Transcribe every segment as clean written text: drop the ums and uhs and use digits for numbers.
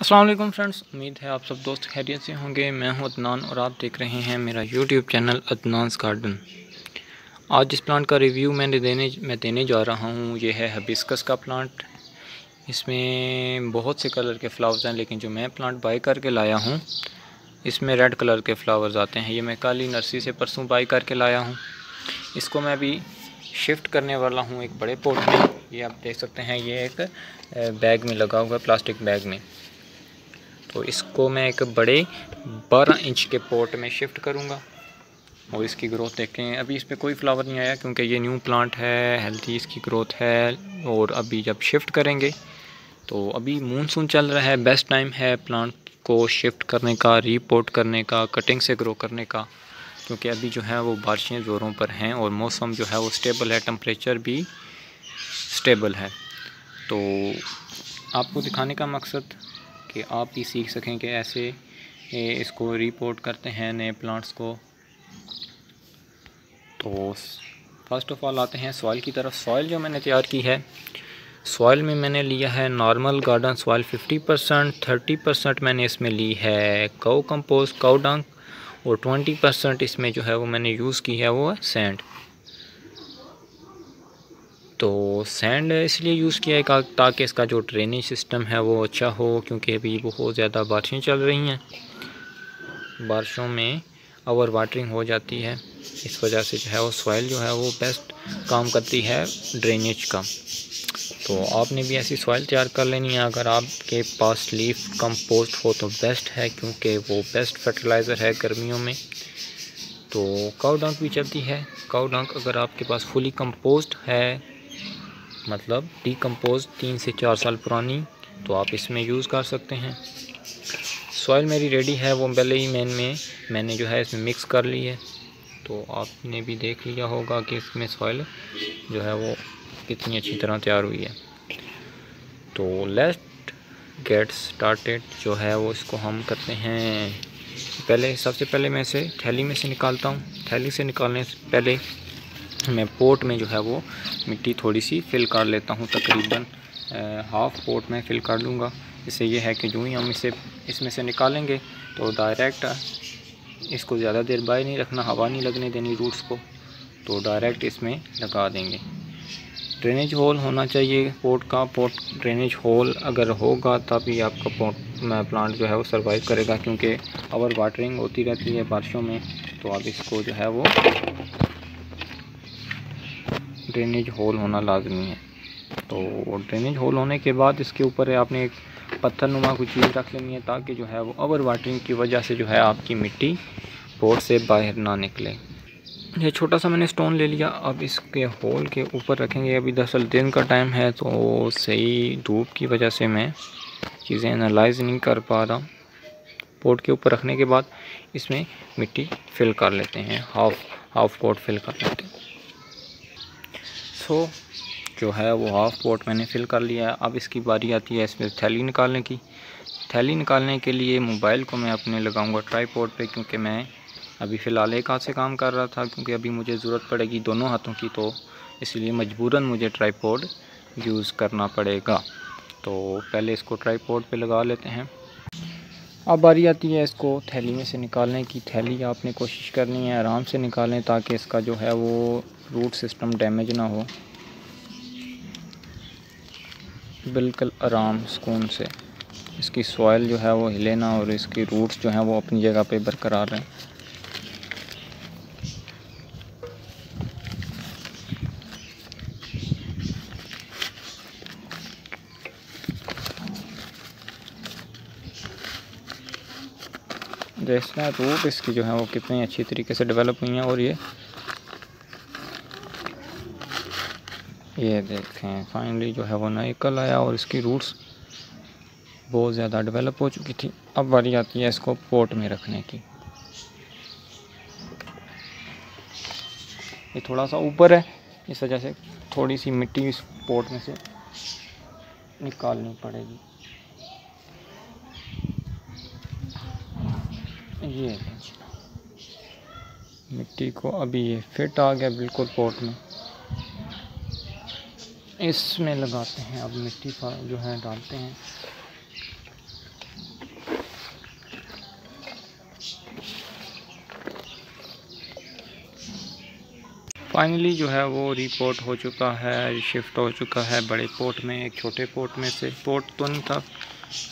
अस्सलाम वालेकुम फ्रेंड्स, उम्मीद है आप सब दोस्त खैरियत से होंगे। मैं हूं अदनान और आप देख रहे हैं मेरा यूट्यूब चैनल अदनान्स गार्डन। आज जिस प्लांट का रिव्यू मैं देने जा रहा हूं ये है हिबिस्कस का प्लांट। इसमें बहुत से कलर के फ्लावर्स हैं, लेकिन जो मैं प्लांट बाय करके लाया हूं इसमें रेड कलर के फ्लावर्स आते हैं। ये मैं काली नर्सरी से परसों बाय करके लाया हूँ। इसको मैं अभी शिफ्ट करने वाला हूँ एक बड़े पॉट में। ये आप देख सकते हैं, ये एक बैग में लगा हुआ है, प्लास्टिक बैग में। तो इसको मैं एक बड़े 12 इंच के पॉट में शिफ्ट करूँगा और इसकी ग्रोथ देखें। अभी इस पर कोई फ्लावर नहीं आया क्योंकि ये न्यू प्लांट है, हेल्थी इसकी ग्रोथ है। और अभी जब शिफ्ट करेंगे तो अभी मानसून चल रहा है, बेस्ट टाइम है प्लांट को शिफ्ट करने का, रीपोर्ट करने का, कटिंग से ग्रो करने का, क्योंकि अभी जो है वो बारिशें ज़ोरों पर हैं और मौसम जो है वो स्टेबल है, टेम्परेचर भी स्टेबल है। तो आपको दिखाने का मकसद कि आप भी सीख सकें कि ऐसे इसको रिपोर्ट करते हैं नए प्लांट्स को। तो फर्स्ट ऑफ ऑल आते हैं सॉइल की तरफ। सॉइल जो मैंने तैयार की है, सॉइल में मैंने लिया है नॉर्मल गार्डन सॉइल 50%, 30% मैंने इसमें ली है काऊ कंपोस्ट, काऊ डंग, और 20% इसमें जो है वो मैंने यूज़ की है वो है सैंड। तो सैंड इसलिए यूज़ किया है ताकि इसका जो ड्रेनेज सिस्टम है वो अच्छा हो, क्योंकि अभी बहुत ज़्यादा बारिशें चल रही हैं। बारिशों में ओवर वाटरिंग हो जाती है, इस वजह से जो है वो सॉइल जो है वो बेस्ट काम करती है ड्रेनेज का। तो आपने भी ऐसी सॉइल तैयार कर लेनी है। अगर आपके पास लीफ कंपोस्ट हो तो बेस्ट है, क्योंकि वो बेस्ट फर्टिलाइज़र है गर्मियों में। तो काऊ डंग भी चलती है। काऊ डंग अगर आपके पास फुली कंपोस्ट है, मतलब डीकम्पोज 3 से 4 साल पुरानी, तो आप इसमें यूज़ कर सकते हैं। सॉइल मेरी रेडी है, वो पहले ही मैंने जो है इसमें मिक्स कर ली है। तो आपने भी देख लिया होगा कि इसमें सॉइल जो है वो कितनी अच्छी तरह तैयार हुई है। तो लेट्स गेट स्टार्टेड जो है वो इसको हम करते हैं। सबसे पहले मैं इसे थैली में से निकालता हूँ। थैली से निकालने से पहले मैं पोट में जो है वो मिट्टी थोड़ी सी फिल कर लेता हूँ, तकरीबन हाफ़ पोट में फिल कर लूँगा। इससे ये है कि जो ही हम इसमें से निकालेंगे तो डायरेक्ट इसको ज़्यादा देर बाहर नहीं रखना, हवा नहीं लगने देनी रूट्स को, तो डायरेक्ट इसमें लगा देंगे। ड्रेनेज होल होना चाहिए पोट का। पोट ड्रेनेज होल अगर होगा तभी आपका प्लांट जो है वो सर्वाइव करेगा, क्योंकि ओवर वाटरिंग होती रहती है बारिशों में। तो अब इसको जो है वो ड्रेनेज होल होना लाजमी है। तो ड्रेनेज होल होने के बाद इसके ऊपर आपने एक पत्थर नुमा कोई चीज़ रख लेनी है, ताकि जो है वो ओवर वाटरिंग की वजह से जो है आपकी मिट्टी पोट से बाहर ना निकले। ये छोटा सा मैंने स्टोन ले लिया। अब इसके होल के ऊपर रखेंगे। अभी दरअसल दिन का टाइम है तो सही धूप की वजह से मैं चीज़ें एनालाइज नहीं कर पा रहा। पोट के ऊपर रखने के बाद इसमें मिट्टी फिल कर लेते हैं, हाफ पोट फिल कर लेते हैं। सो जो है वो हाफ़ पोट मैंने फिल कर लिया है। अब इसकी बारी आती है इसमें थैली निकालने की। थैली निकालने के लिए मोबाइल को मैं अपने लगाऊंगा ट्राईपॉड पे, क्योंकि मैं अभी फ़िलहाल एक हाथ से काम कर रहा था, क्योंकि अभी मुझे ज़रूरत पड़ेगी दोनों हाथों की, तो इसलिए मजबूरन मुझे ट्राईपॉड यूज़ करना पड़ेगा। तो पहले इसको ट्राईपॉड पे लगा लेते हैं। अब बारी आती है इसको थैली में से निकालने की। थैली आपने कोशिश करनी है आराम से निकालें, ताकि इसका जो है वो रूट सिस्टम डैमेज ना हो। बिल्कुल आराम सुकून से, इसकी सॉइल जो है वो हिले ना और इसकी रूट्स जो हैं वो अपनी जगह पे बरकरार रहें। जैसे रूट इसकी जो है वो कितनी अच्छी तरीके से डेवलप हुई हैं। और ये देखें फाइनली जो है वो निकल आया और इसकी रूट्स बहुत ज़्यादा डेवलप हो चुकी थी। अब बारी आती है इसको पोट में रखने की। ये थोड़ा सा ऊपर है, इस वजह से थोड़ी सी मिट्टी इस पोट में से निकालनी पड़ेगी। ये मिट्टी को अभी ये फिट आ गया बिल्कुल पोट में। इसमें लगाते हैं अब मिट्टी जो है डालते हैं। फाइनली जो है वो रिपोर्ट हो चुका है, शिफ्ट हो चुका है बड़े पोर्ट में। एक छोटे पोर्ट में से, पोर्ट तो नहीं था,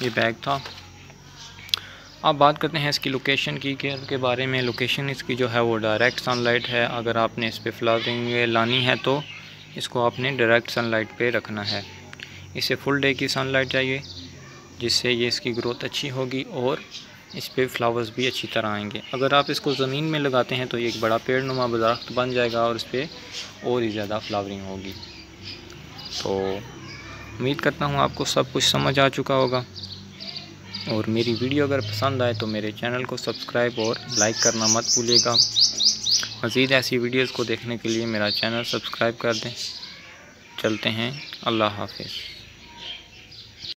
ये बैग था। अब बात करते हैं इसकी लोकेशन की के बारे में। लोकेशन इसकी जो है वो डायरेक्ट सनलाइट है। अगर आपने इस पर फ्लावरिंग लानी है तो इसको आपने डायरेक्ट सनलाइट पे रखना है। इसे फुल डे की सनलाइट चाहिए, जिससे ये इसकी ग्रोथ अच्छी होगी और इस पे फ्लावर्स भी अच्छी तरह आएंगे। अगर आप इसको ज़मीन में लगाते हैं तो ये एक बड़ा पेड़ नुमा दरख्त बन जाएगा और इस पर और ही ज़्यादा फ्लावरिंग होगी। तो उम्मीद करता हूँ आपको सब कुछ समझ आ चुका होगा, और मेरी वीडियो अगर पसंद आए तो मेरे चैनल को सब्सक्राइब और लाइक करना मत भूलिएगा। मज़ीद ऐसी वीडियोज़ को देखने के लिए मेरा चैनल सब्सक्राइब कर दें। चलते हैं, अल्लाह हाफिज़।